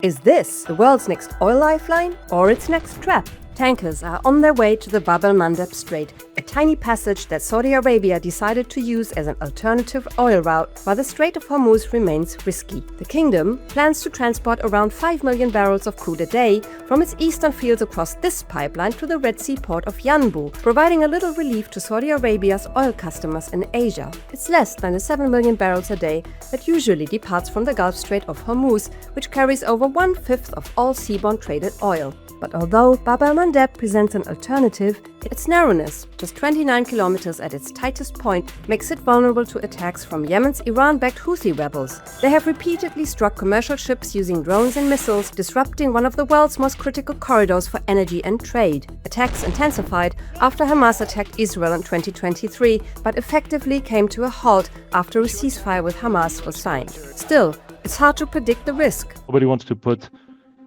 Is this the world's next oil lifeline or its next trap? Tankers are on their way to the Bab el-Mandeb Strait, a tiny passage that Saudi Arabia decided to use as an alternative oil route while the Strait of Hormuz remains risky. The kingdom plans to transport around 5 million barrels of crude a day from its eastern fields across this pipeline to the Red Sea port of Yanbu, providing a little relief to Saudi Arabia's oil customers in Asia. It's less than the 7 million barrels a day that usually departs from the Gulf Strait of Hormuz, which carries over 1/5 of all seaborne traded oil. But although Bab el-Mandeb presents an alternative, its narrowness, just 29 kilometers at its tightest point, makes it vulnerable to attacks from Yemen's Iran-backed Houthi rebels. They have repeatedly struck commercial ships using drones and missiles, disrupting one of the world's most critical corridors for energy and trade. Attacks intensified after Hamas attacked Israel in 2023, but effectively came to a halt after a ceasefire with Hamas was signed. Still, it's hard to predict the risk. Nobody wants to put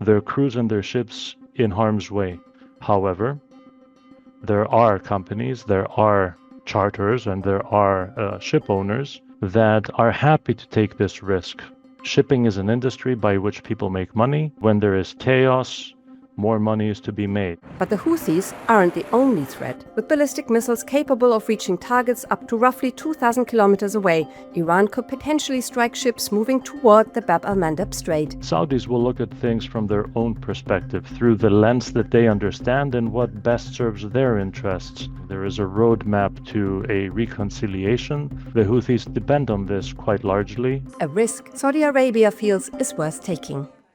their crews and their ships in harm's way. However, there are companies, there are charters, and there are ship owners that are happy to take this risk. Shipping is an industry by which people make money. When there is chaos, more money is to be made. But the Houthis aren't the only threat. With ballistic missiles capable of reaching targets up to roughly 2,000 kilometers away, Iran could potentially strike ships moving toward the Bab el-Mandeb Strait. Saudis will look at things from their own perspective, through the lens that they understand and what best serves their interests. There is a roadmap to a reconciliation. The Houthis depend on this quite largely. A risk Saudi Arabia feels is worth taking.